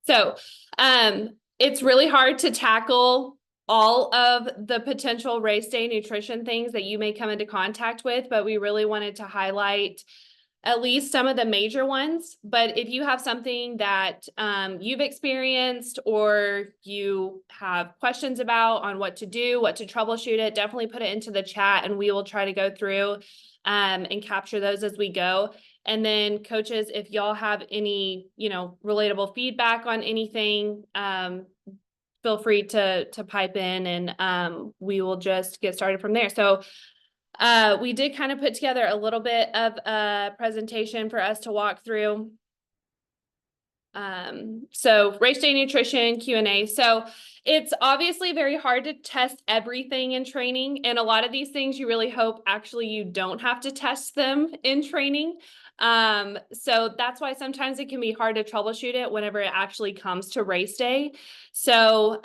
So, it's really hard to tackle all of the potential race day nutrition things that you may come into contact with, but we really wanted to highlight at least some of the major ones. But if you have something that you've experienced or you have questions about on what to do, what to troubleshoot it, definitely put it into the chat and we will try to go through and capture those as we go. And then coaches, if y'all have any, relatable feedback on anything, feel free to pipe in and we will just get started from there. So we did kind of put together a little bit of a presentation for us to walk through. So race day nutrition Q&A. So it's obviously very hard to test everything in training. And a lot of these things you really hope actually you don't have to test them in training. So that's why sometimes it can be hard to troubleshoot it whenever it actually comes to race day. So,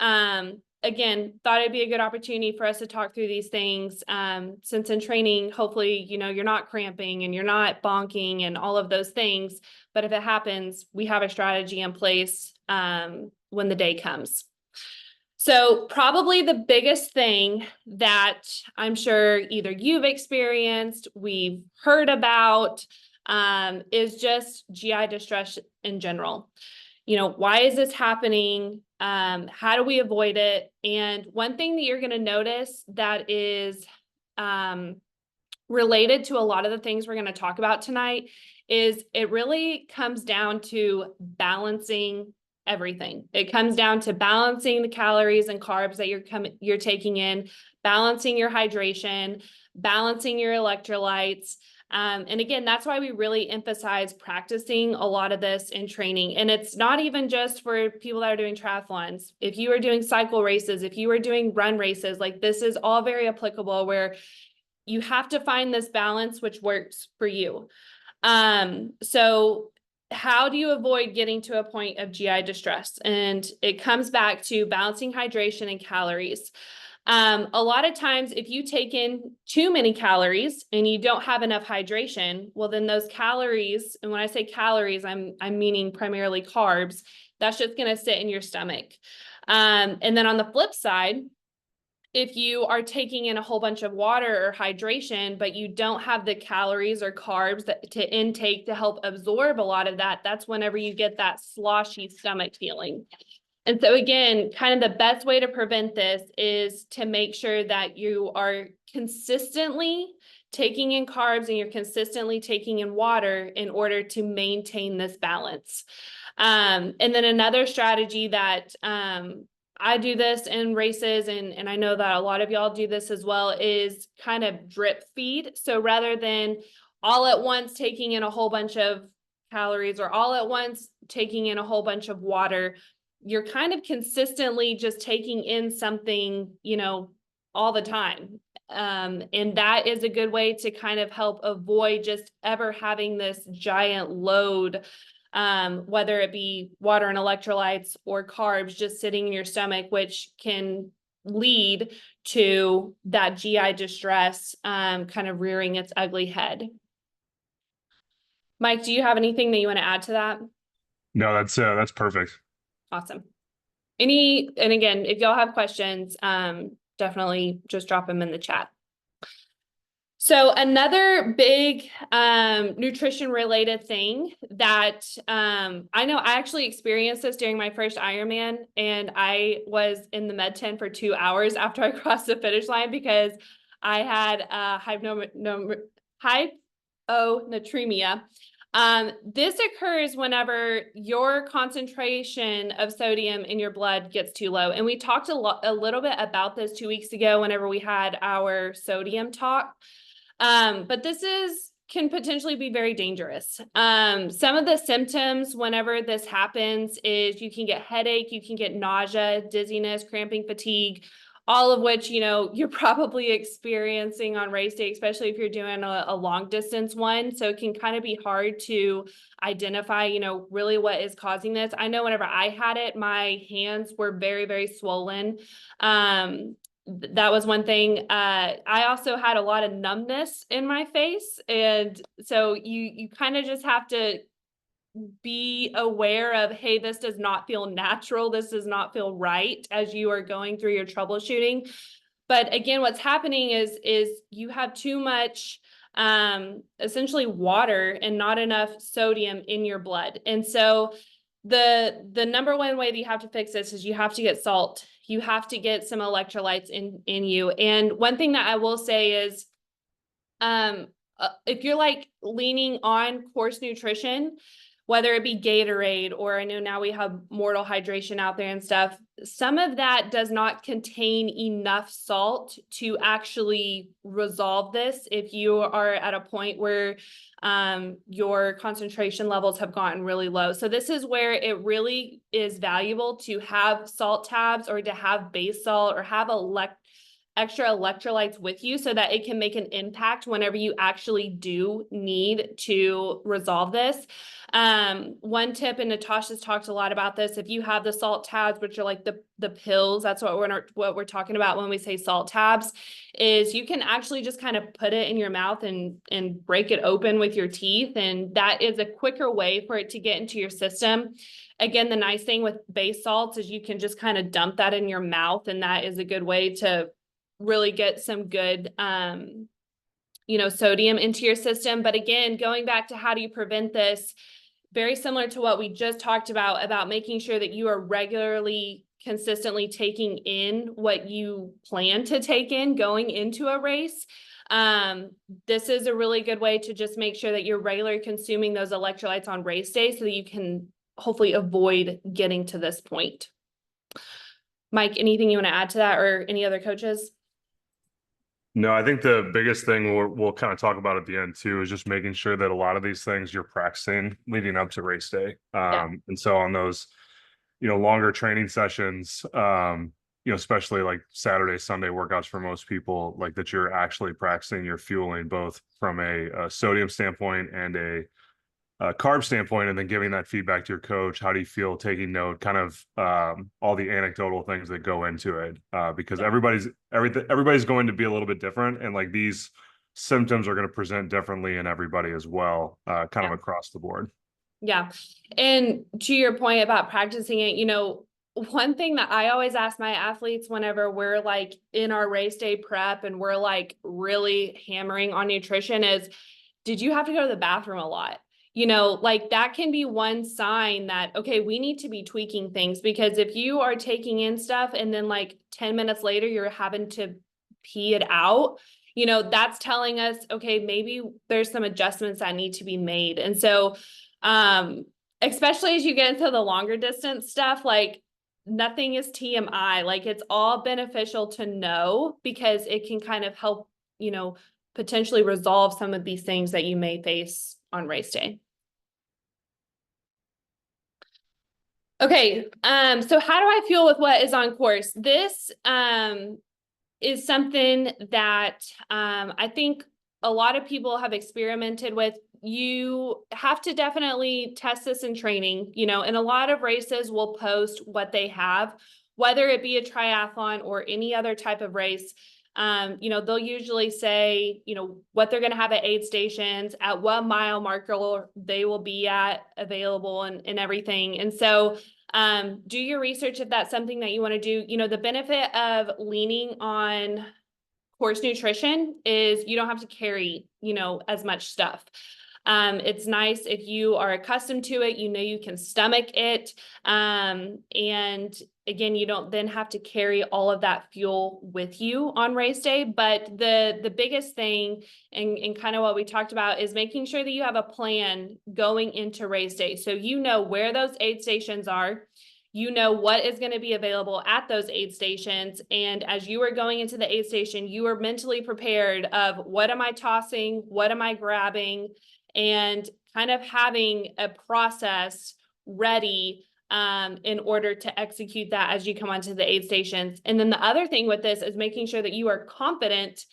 again, thought it'd be a good opportunity for us to talk through these things. Since in training, hopefully, you're not cramping and you're not bonking and all of those things. But if it happens, we have a strategy in place when the day comes. So probably the biggest thing that I'm sure either you've experienced, we've heard about, is just GI distress in general. Why is this happening? How do we avoid it? And one thing that you're going to notice that is related to a lot of the things we're going to talk about tonight is it really comes down to balancing everything. It comes down to balancing the calories and carbs that you're taking in, balancing your hydration, balancing your electrolytes. And again, that's why we really emphasize practicing a lot of this in training. And it's not even just for people that are doing triathlons. If you are doing cycle races, if you are doing run races, like this is all very applicable where you have to find this balance which works for you. So how do you avoid getting to a point of GI distress? And it comes back to balancing hydration and calories. A lot of times, if you take in too many calories and you don't have enough hydration, well, then those calories, and when I say calories, I'm meaning primarily carbs, that's just going to sit in your stomach. And then on the flip side, if you are taking in a whole bunch of water or hydration, but you don't have the calories or carbs to intake to help absorb a lot of that, that's whenever you get that sloshy stomach feeling. And so again, kind of the best way to prevent this is to make sure that you are consistently taking in carbs and you're consistently taking in water in order to maintain this balance. And then another strategy that I do this in races, and I know that a lot of y'all do this as well, is kind of drip feed. So rather than all at once taking in a whole bunch of calories or all at once taking in a whole bunch of water, you're kind of consistently just taking in something, all the time. And that is a good way to kind of help avoid just ever having this giant load, whether it be water and electrolytes or carbs just sitting in your stomach, which can lead to that GI distress kind of rearing its ugly head. Mike, do you have anything that you want to add to that? No, that's perfect. Awesome. And again, if y'all have questions, definitely just drop them in the chat. So another big nutrition related thing that I know I actually experienced this during my first Ironman, and I was in the med tent for 2 hours after I crossed the finish line because I had hyponatremia. This occurs whenever your concentration of sodium in your blood gets too low. And we talked a little bit about this 2 weeks ago whenever we had our sodium talk. But this can potentially be very dangerous. Some of the symptoms whenever this happens is you can get headache, you can get nausea, dizziness, cramping, fatigue, all of which, you're probably experiencing on race day, especially if you're doing a long distance one. So it can kind of be hard to identify, really what is causing this. I know whenever I had it, my hands were very, very swollen. That was one thing. I also had a lot of numbness in my face. And so you kind of just have to be aware of, hey, this does not feel natural. This does not feel right as you are going through your troubleshooting. But again, what's happening is you have too much essentially water and not enough sodium in your blood. And so the number one way that you have to fix this is you have to get salt. You have to get some electrolytes in you. And one thing that I will say is if you're like leaning on course nutrition, whether it be Gatorade, or I know now we have Mortal Hydration out there and stuff, some of that does not contain enough salt to actually resolve this if you are at a point where your concentration levels have gotten really low. So this is where it really is valuable to have salt tabs, or to have base salt, or have extra electrolytes with you, so that it can make an impact whenever you actually do need to resolve this. One tip, and Natasha's talked a lot about this, if you have the salt tabs, which are like the pills, that's what we're talking about when we say salt tabs, is you can actually just kind of put it in your mouth and break it open with your teeth, and that is a quicker way for it to get into your system. Again, the nice thing with base salts is you can just kind of dump that in your mouth, and that is a good way to really get some good sodium into your system. But again, going back to how do you prevent this, very similar to what we just talked about making sure that you are regularly, consistently taking in what you plan to take in going into a race. This is a really good way to just make sure that you're regularly consuming those electrolytes on race day, so that you can hopefully avoid getting to this point. Mike, anything you want to add to that, or any other coaches? No, I think the biggest thing we'll kind of talk about at the end too is just making sure that a lot of these things you're practicing leading up to race day. And so on those, longer training sessions, especially like Saturday, Sunday workouts for most people, like that you're actually practicing your fueling, both from a sodium standpoint and a carb standpoint, and then giving that feedback to your coach. How do you feel, taking note, kind of all the anecdotal things that go into it, because everybody's going to be a little bit different, and like these symptoms are going to present differently in everybody as well, kind of across the board. Yeah. And to your point about practicing it, one thing that I always ask my athletes whenever we're like in our race day prep and we're like really hammering on nutrition is, did you have to go to the bathroom a lot? Like that can be one sign that, okay, we need to be tweaking things, because if you are taking in stuff and then like 10 minutes later, you're having to pee it out, that's telling us, okay, maybe there's some adjustments that need to be made. And so, especially as you get into the longer distance stuff, like nothing is TMI, like it's all beneficial to know, because it can kind of help, potentially resolve some of these things that you may face on race day. Okay, so how do I feel with what is on course? This is something that I think a lot of people have experimented with. You have to definitely test this in training, and a lot of races will post what they have, whether it be a triathlon or any other type of race. They'll usually say, what they're going to have at aid stations, at what mile marker they will be at, available, and everything. And so do your research if that's something that you want to do. The benefit of leaning on course nutrition is you don't have to carry, as much stuff. It's nice if you are accustomed to it, you can stomach it. And again, you don't then have to carry all of that fuel with you on race day. But the biggest thing, and kind of what we talked about, is making sure that you have a plan going into race day. So where those aid stations are, what is going to be available at those aid stations. And as you are going into the aid station, you are mentally prepared of, what am I tossing? What am I grabbing? And kind of having a process ready in order to execute that as you come onto the aid stations. And then the other thing with this is making sure that you are confident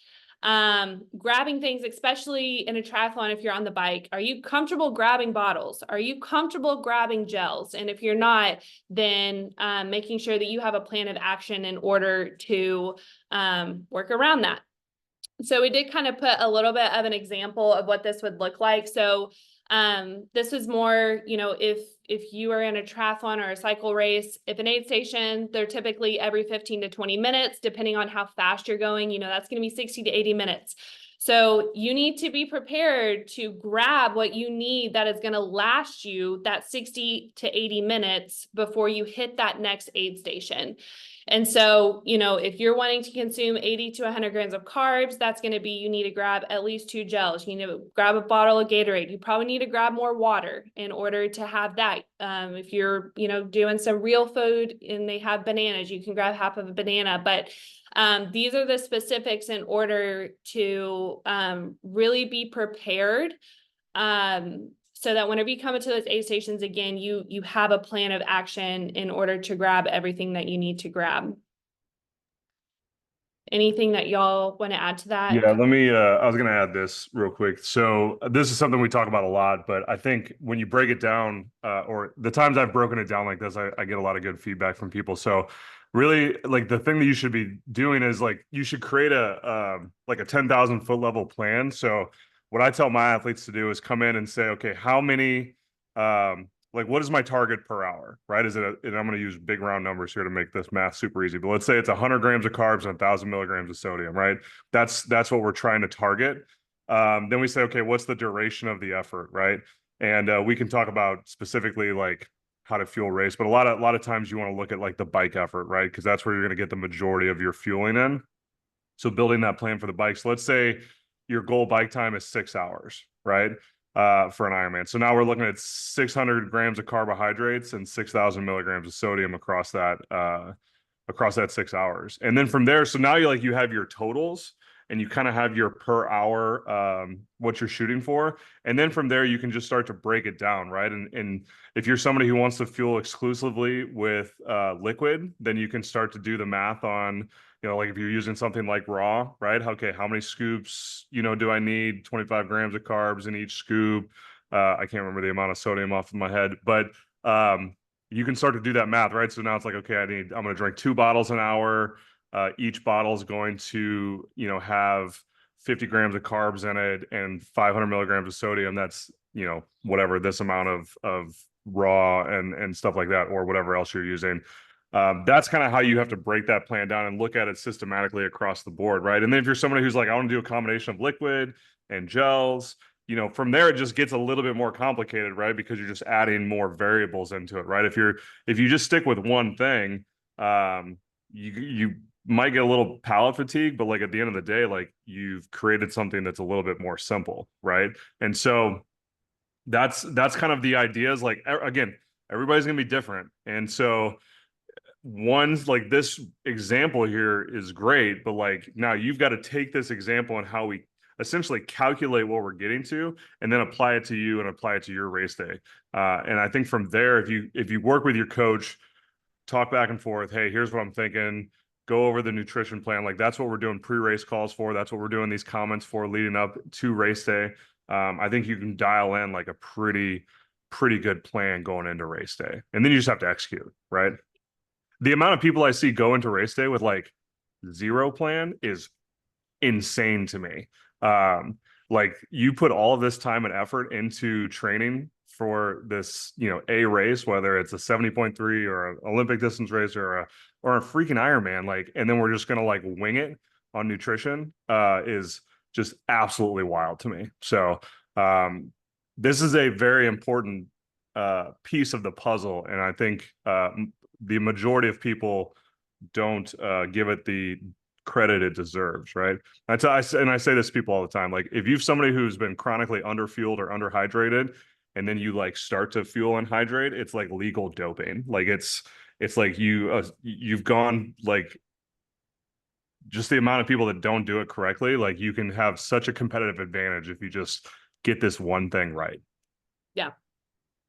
grabbing things, especially in a triathlon. If you're on the bike, are you comfortable grabbing bottles? Are you comfortable grabbing gels? And if you're not, then making sure that you have a plan of action in order to work around that. So we did kind of put a little bit of an example of what this would look like. So This is more, if you are in a triathlon or a cycle race, if an aid station, they're typically every 15 to 20 minutes, depending on how fast you're going, that's going to be 60 to 80 minutes. So you need to be prepared to grab what you need that is going to last you that 60 to 80 minutes before you hit that next aid station. And so, if you're wanting to consume 80 to 100 grams of carbs, that's going to be, you need to grab at least 2 gels. You need to grab a bottle of Gatorade. You probably need to grab more water in order to have that. If you're, doing some real food and they have bananas, you can grab half of a banana. But these are the specifics in order to really be prepared. So that whenever you come into those aid stations again, you have a plan of action in order to grab everything that you need to grab. Anything that y'all want to add to that? Yeah, I was going to add this real quick. So this is something we talk about a lot, but I think when you break it down, or the times I've broken it down like this, I get a lot of good feedback from people. So really, like, the thing that you should be doing is, like, you should create like a 10,000 foot level plan. So what I tell my athletes to do is come in and say, okay, how many, like, what is my target per hour, right? And I'm going to use big round numbers here to make this math super easy, but let's say it's 100 grams of carbs and 1,000 milligrams of sodium, right? That's what we're trying to target. Then we say, okay, what's the duration of the effort, right? And we can talk about specifically, like, how to fuel race, but a lot of times you want to look at, like, the bike effort, right? Because that's where you're going to get the majority of your fueling in. So building that plan for the bikes, let's say your goal bike time is 6 hours, right? For an Ironman. So now we're looking at 600 grams of carbohydrates and 6,000 milligrams of sodium across that 6 hours. And then from there, so now you have your totals and you kind of have your per hour, what you're shooting for. And then from there, you can just start to break it down, right? And if you're somebody who wants to fuel exclusively with liquid, then you can start to do the math on, like, if you're using something like raw, right? Okay, how many scoops, do I need? 25 grams of carbs in each scoop. I can't remember the amount of sodium off of my head, but you can start to do that math, right? So now it's like, okay, I'm going to drink 2 bottles an hour. Each bottle is going to, have 50 grams of carbs in it and 500 milligrams of sodium. That's, whatever, this amount of raw and stuff like that, or whatever else you're using. That's kind of how you have to break that plan down and look at it systematically across the board, right? And then if you're somebody who's like, I want to do a combination of liquid and gels, from there, it just gets a little bit more complicated, right? Because you're just adding more variables into it, right? If you just stick with one thing, you might get a little palate fatigue, but, like, at the end of the day, like, you've created something that's a little bit more simple, right? And so that's kind of the idea is, like, again, everybody's gonna be different. And so one's like, this example here is great, but, like, now you've got to take this example and how we essentially calculate what we're getting to, and then apply it to you and apply it to your race day. And I think from there, if you work with your coach, talk back and forth, hey, here's what I'm thinking, go over the nutrition plan. Like, that's what we're doing pre-race calls for. That's what we're doing these comments for leading up to race day. I think you can dial in, like, a pretty good plan going into race day. And then you just have to execute, right? The amount of people I see go into race day with, like, 0 plan is insane to me. Like, you put all of this time and effort into training for this, a race, whether it's a 70.3 or an Olympic distance race or a freaking Ironman, like, and then we're just going to, like, wing it on nutrition, is just absolutely wild to me. So, this is a very important, piece of the puzzle. And I think, the majority of people don't give it the credit it deserves, right? And I say this to people all the time. Like, if you've somebody who's been chronically underfueled or underhydrated, and then you, like, start to fuel and hydrate, it's like legal doping. Like, it's like you've gone, like, just the amount of people that don't do it correctly. Like, you can have such a competitive advantage if you just get this one thing right. Yeah,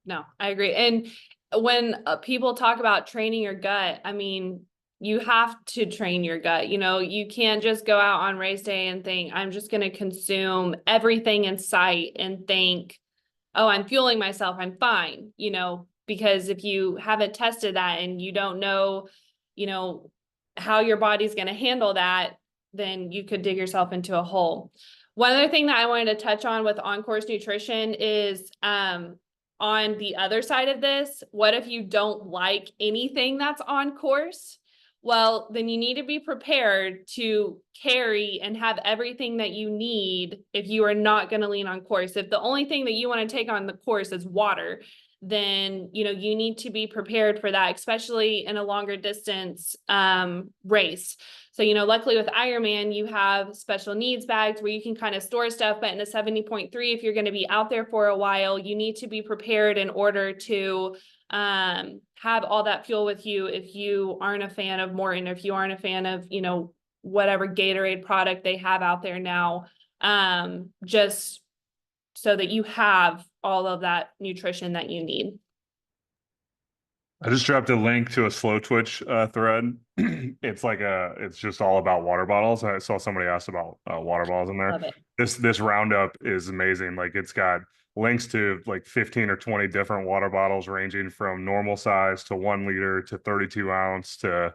no, I agree. And when people talk about training your gut, I mean, you have to train your gut. You can't just go out on race day and think, I'm just going to consume everything in sight and think, oh, I'm fueling myself, I'm fine, because if you haven't tested that and you don't know, how your body's going to handle that, then you could dig yourself into a hole. One other thing that I wanted to touch on with on-course nutrition is on the other side of this, what if you don't like anything that's on course? Well, then you need to be prepared to carry and have everything that you need if you are not going to lean on course. If the only thing that you want to take on the course is water, then you need to be prepared for that, especially in a longer distance race. So, luckily with Ironman, you have special needs bags where you can kind of store stuff, but in a 70.3, if you're going to be out there for a while, you need to be prepared in order to have all that fuel with you. If you aren't a fan of Morton, or if you aren't a fan of, whatever Gatorade product they have out there now, just so that you have all of that nutrition that you need. I just dropped a link to a Slow Twitch thread. It's just all about water bottles. I saw somebody asked about water bottles in there. Love it. This roundup is amazing. Like, it's got links to like 15 or 20 different water bottles ranging from normal size to 1 liter to 32 ounce to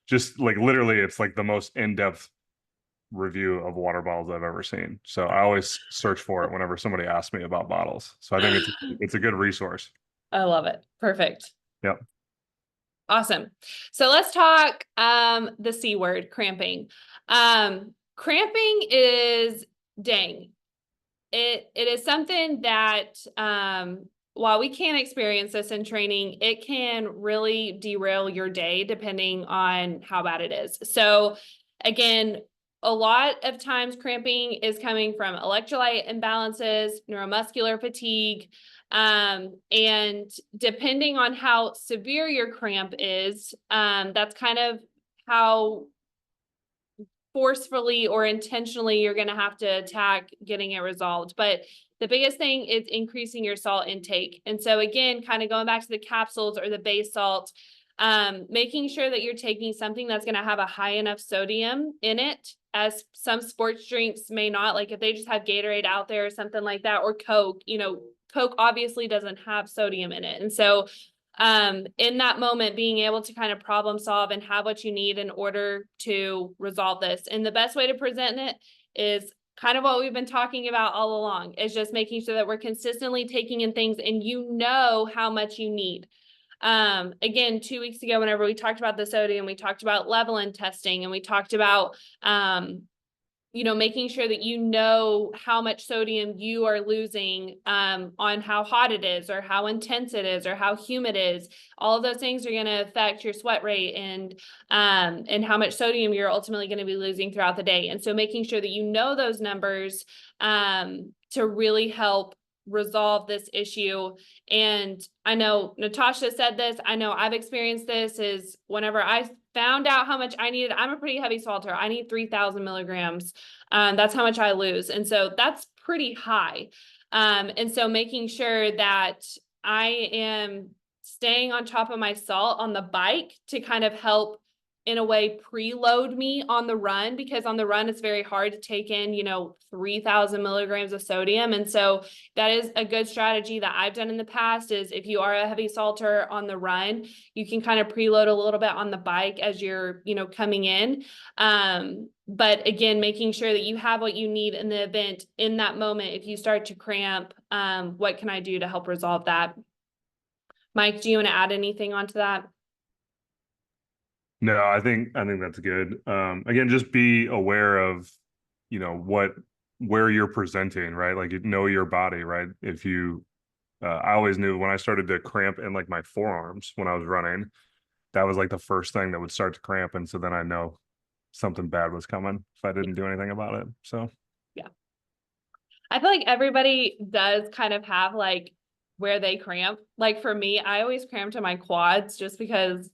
just like literally it's like the most in-depth review of water bottles I've ever seen. So I always search for it whenever somebody asks me about bottles. So I think it's a good resource. I love it. Perfect. Yep. Awesome. So let's talk the C word, cramping. Cramping is dang. It is something that while we can't experience this in training, it can really derail your day depending on how bad it is. So again, a lot of times cramping is coming from electrolyte imbalances, neuromuscular fatigue, and depending on how severe your cramp is, that's kind of how forcefully or intentionally you're going to have to attack getting it resolved. But the biggest thing is increasing your salt intake. And so again, kind of going back to the capsules or the base salt, making sure that you're taking something that's going to have a high enough sodium in it, as some sports drinks may not. Like if they just have Gatorade out there or something like that, or Coke, Coke obviously doesn't have sodium in it. And so in that moment, being able to kind of problem solve and have what you need in order to resolve this. And the best way to present it is kind of what we've been talking about all along, is just making sure that we're consistently taking in things and how much you need. Again, 2 weeks ago, whenever we talked about the sodium, we talked about Levelin testing, and we talked about, making sure that how much sodium you are losing, on how hot it is or how intense it is or how humid it is. All of those things are going to affect your sweat rate and how much sodium you're ultimately going to be losing throughout the day. And so making sure that those numbers, to really help resolve this issue. And I know Natasha said this, I know I've experienced this, is whenever I found out how much I needed, I'm a pretty heavy salter. I need 3,000 milligrams. That's how much I lose. And so that's pretty high. And so making sure that I am staying on top of my salt on the bike to kind of help in a way preload me on the run, because on the run it's very hard to take in 3,000 milligrams of sodium. And so that is a good strategy that I've done in the past, is if you are a heavy salter on the run, you can kind of preload a little bit on the bike as you're coming in, but again, making sure that you have what you need in the event. In that moment, if you start to cramp, what can I do to help resolve that? Mike, do you want to add anything onto that? No, I think that's good. Again, just be aware of, where you're presenting, right? Like, your body, right? If you, I always knew when I started to cramp in like my forearms when I was running, that was like the first thing that would start to cramp. And so then I know something bad was coming if I didn't do anything about it. So, yeah. I feel like everybody does kind of have like where they cramp. Like for me, I always cramp to my quads just because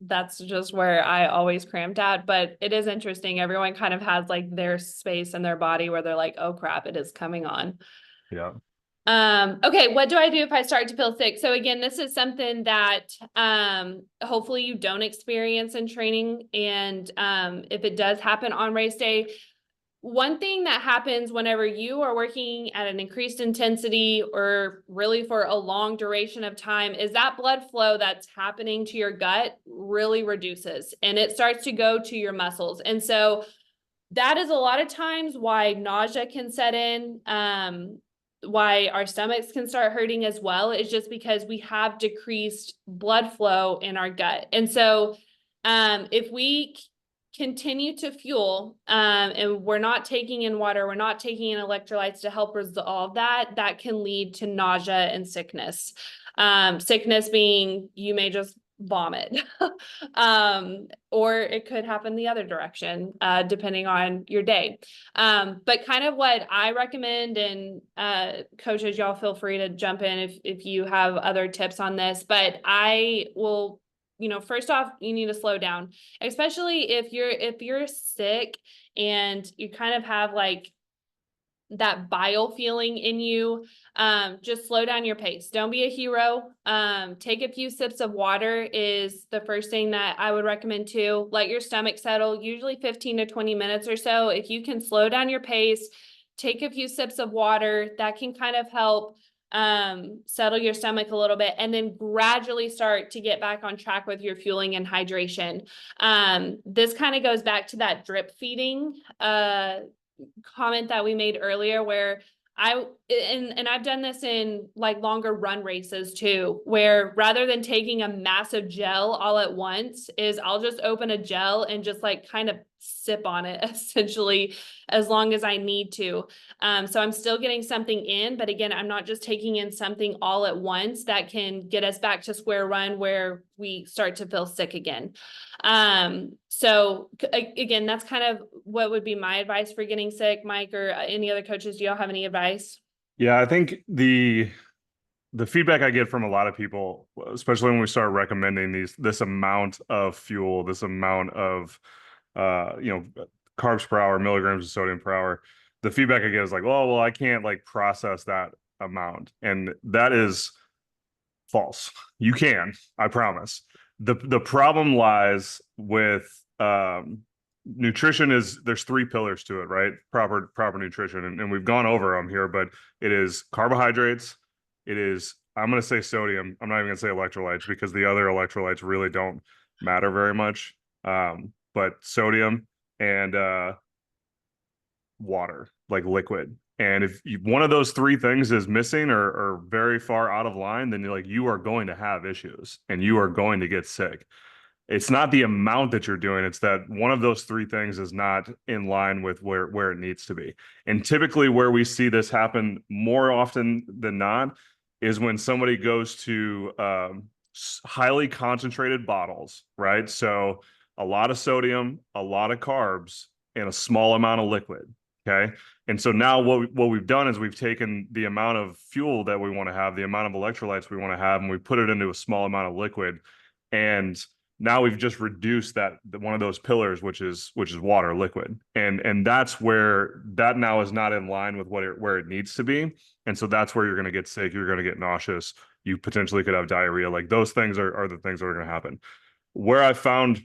that's just where I always cramped at. But it is interesting. Everyone kind of has like their space in their body where they're like, oh crap, it is coming on. yeah. Okay, what do I do if I start to feel sick? So again, this is something that hopefully you don't experience in training. And if it does happen on race day, one thing that happens whenever you are working at an increased intensity or really for a long duration of time is that blood flow that's happening to your gut really reduces, and it starts to go to your muscles. And so that is a lot of times why nausea can set in, why our stomachs can start hurting as well, is just because we have decreased blood flow in our gut. And so if we continue to fuel, and we're not taking in water, we're not taking in electrolytes to help resolve that, that can lead to nausea and sickness. Sickness being you may just vomit, or it could happen the other direction, depending on your day. But kind of what I recommend, and coaches, y'all feel free to jump in if you have other tips on this, but I will, first off, you need to slow down, especially if you're sick and you kind of have like that bile feeling in you. Just slow down your pace. Don't be a hero. Take a few sips of water is the first thing that I would recommend too. Let your stomach settle, usually 15 to 20 minutes or so. If you can slow down your pace, take a few sips of water, that can kind of help settle your stomach a little bit, and then gradually start to get back on track with your fueling and hydration. This kind of goes back to that drip feeding comment that we made earlier, where I've done this in like longer run races too, where rather than taking a massive gel all at once, is I'll just open a gel and just like kind of sip on it essentially as long as I need to. So I'm still getting something in, but again, I'm not just taking in something all at once that can get us back to square one where we start to feel sick again. So again, that's kind of what would be my advice for getting sick. Mike or any other coaches, do y'all have any advice? Yeah, I think the feedback I get from a lot of people, especially when we start recommending this amount of fuel, this amount of carbs per hour, milligrams of sodium per hour, the feedback I get is like, oh, well, I can't like process that amount. And that is false. You can, I promise. The problem lies with nutrition. There's three pillars to it, right? Proper nutrition. And we've gone over them here, but it is carbohydrates. It is, I'm going to say sodium. I'm not even going to say electrolytes because the other electrolytes really don't matter very much. But sodium and water, like liquid. And if one of those three things is missing or very far out of line, then you are going to have issues and you are going to get sick. It's not the amount that you're doing, it's that one of those three things is not in line with where it needs to be. And typically where we see this happen more often than not is when somebody goes to highly concentrated bottles, right? So a lot of sodium, a lot of carbs, and a small amount of liquid. Okay. And so now what we've done is we've taken the amount of fuel that we want to have, the amount of electrolytes we want to have, and we put it into a small amount of liquid. And now we've just reduced one of those pillars, which is water, liquid. And that's where that now is not in line with where it needs to be. And so that's where you're going to get sick. You're going to get nauseous. You potentially could have diarrhea. Like those things are the things that are going to happen. Where I found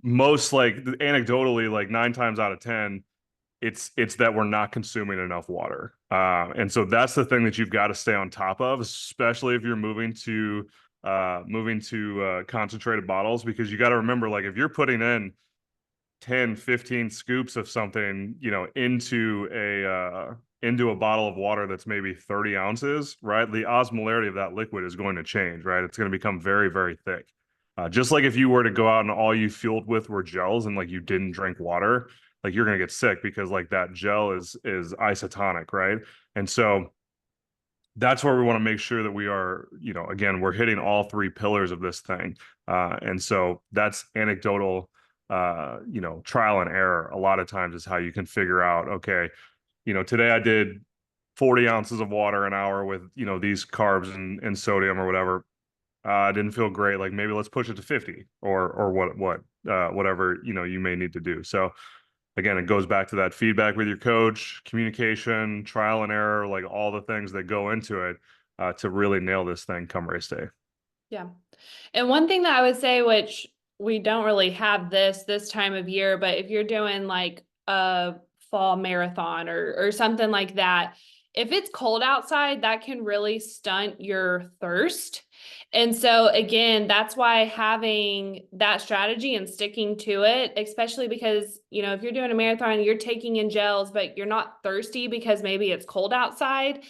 most like anecdotally, like 9 times out of 10, it's that we're not consuming enough water. And so that's the thing that you've got to stay on top of, especially if you're moving to concentrated bottles, because you got to remember, like if you're putting in 10, 15 scoops of something, into a bottle of water that's maybe 30 ounces, right? The osmolarity of that liquid is going to change, right? It's going to become very, very thick. Just like if you were to go out and all you fueled with were gels and like you didn't drink water, like you're going to get sick because like that gel is isotonic, right? And so that's where we want to make sure that we are, again, we're hitting all three pillars of this thing. And so that's anecdotal, trial and error. A lot of times is how you can figure out, okay, today I did 40 ounces of water an hour with, these carbs and sodium or whatever. I didn't feel great. Like maybe let's push it to 50 or whatever, you may need to do. So again, it goes back to that feedback with your coach, communication, trial and error, like all the things that go into it to really nail this thing come race day. Yeah. And one thing that I would say, which we don't really have this time of year, but if you're doing like a fall marathon or something like that, If it's cold outside, that can really stunt your thirst. And so again, that's why having that strategy and sticking to it, especially because, you know, if you're doing a marathon, you're taking in gels, but you're not thirsty because maybe it's cold outside.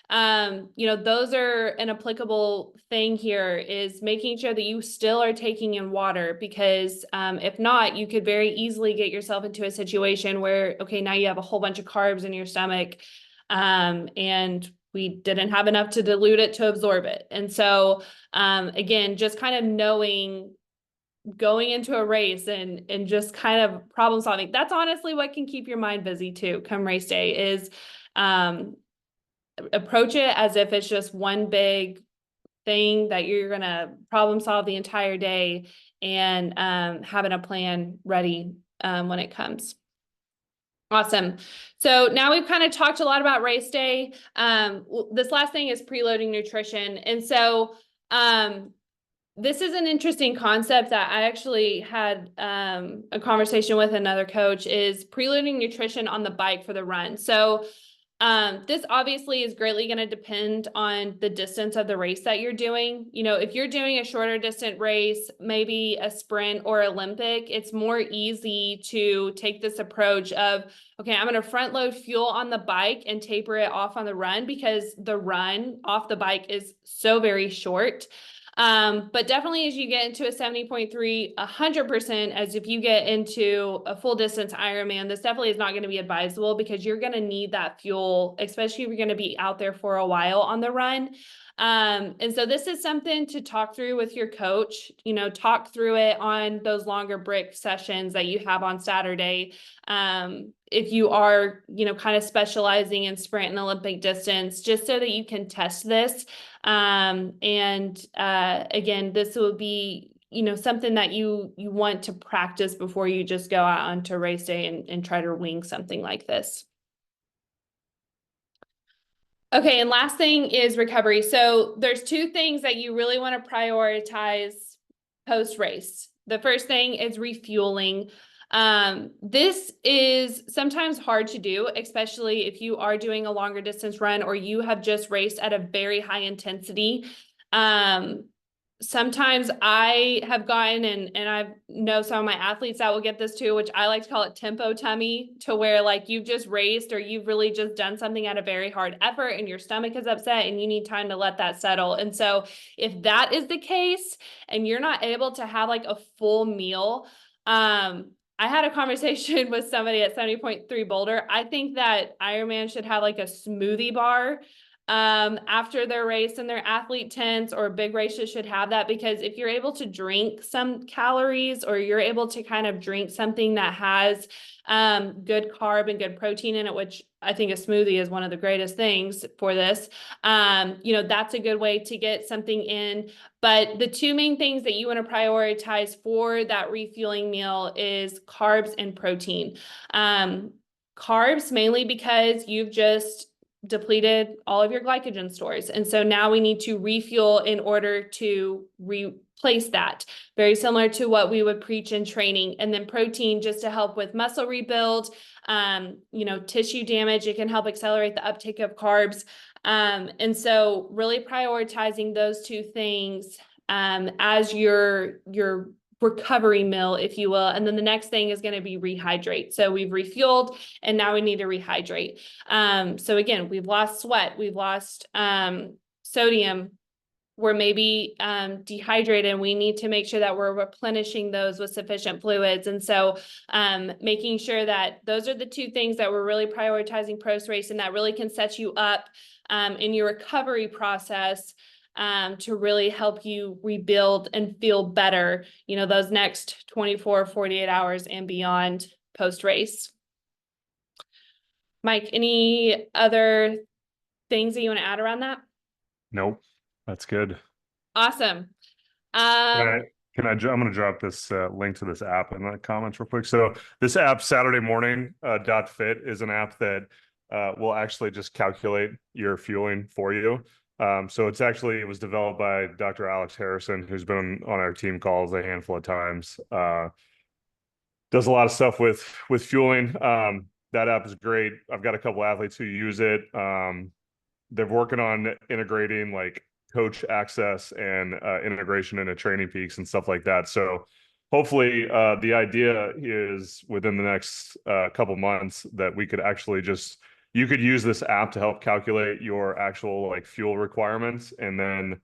You know, those are an applicable thing here, is making sure that you still are taking in water, because if not, you could very easily get yourself into a situation where, okay, now you have a whole bunch of carbs in your stomach, and we didn't have enough to dilute it to absorb it. And so, again, just kind of knowing going into a race and just kind of problem solving, that's honestly what can keep your mind busy too come race day, is approach it as if it's just one big thing that you're going to problem solve the entire day, and having a plan ready when it comes. Awesome. So now we've kind of talked a lot about race day. This last thing is preloading nutrition. And so this is an interesting concept that I actually had a conversation with another coach, is preloading nutrition on the bike for the run. So this obviously is greatly going to depend on the distance of the race that you're doing. You know, if you're doing a shorter distance race, maybe a sprint or Olympic, it's more easy to take this approach of, okay, I'm going to front load fuel on the bike and taper it off on the run, because the run off the bike is so very short. But definitely as you get into a 70.3, 100%, as if you get into a full distance Ironman, this definitely is not going to be advisable, because you're going to need that fuel, especially if you're going to be out there for a while on the run. And so this is something to talk through with your coach, you know, talk through it on those longer brick sessions that you have on Saturday. If you are, you know, kind of specializing in sprint and Olympic distance, just so that you can test this. Again, this will be, you know, something that you want to practice before you just go out onto race day and try to wing something like this. Okay, and last thing is recovery. So there's two things that you really want to prioritize post-race. The first thing is refueling. This is sometimes hard to do, especially if you are doing a longer distance run or you have just raced at a very high intensity. Sometimes I have gotten, and I know some of my athletes that will get this too, which I like to call it tempo tummy, to where like you've just raced or you've really just done something at a very hard effort and your stomach is upset and you need time to let that settle. And so if that is the case and you're not able to have like a full meal, I had a conversation with somebody at 70.3 Boulder. I think that Ironman should have like a smoothie bar after their race in their athlete tents, or big races should have that, because if you're able to drink some calories, or you're able to kind of drink something that has good carb and good protein in it, which I think a smoothie is one of the greatest things for this, you know, that's a good way to get something in. But the two main things that you want to prioritize for that refueling meal is carbs and protein. Carbs mainly because you've just depleted all of your glycogen stores. And so now we need to refuel in order to replace that. Very similar to what we would preach in training. And then protein just to help with muscle rebuild, you know, tissue damage. It can help accelerate the uptake of carbs. And so really prioritizing those two things as your recovery meal, if you will. And then the next thing is going to be rehydrate. So we've refueled and now we need to rehydrate. So again, we've lost sweat, we've lost sodium, we're maybe dehydrated, and we need to make sure that we're replenishing those with sufficient fluids. And so making sure that those are the two things that we're really prioritizing post-race, and that really can set you up in your recovery process to really help you rebuild and feel better, you know, those next 24, 48 hours and beyond post-race. Mike, any other things that you want to add around that? Nope, that's good. Awesome. I'm going to drop this link to this app in the comments real quick. So this app, Saturday Morning .fit, is an app that will actually just calculate your fueling for you. So it was developed by Dr. Alex Harrison, who's been on our team calls a handful of times. Does a lot of stuff with fueling. That app is great. I've got a couple athletes who use it. they're working on integrating like coach access and integration into Training Peaks and stuff like that. So hopefully the idea is within the next couple months that we could actually just, you could use this app to help calculate your actual like fuel requirements, and then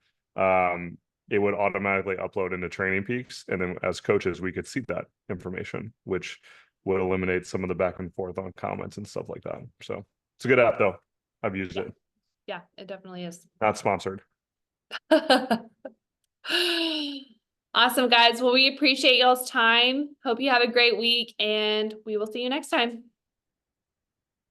it would automatically upload into Training Peaks. And then as coaches, we could see that information, which would eliminate some of the back and forth on comments and stuff like that. So it's a good app though. I've used it. Yeah, it definitely is. Not sponsored. Awesome, guys. Well, we appreciate y'all's time. Hope you have a great week, and we will see you next time.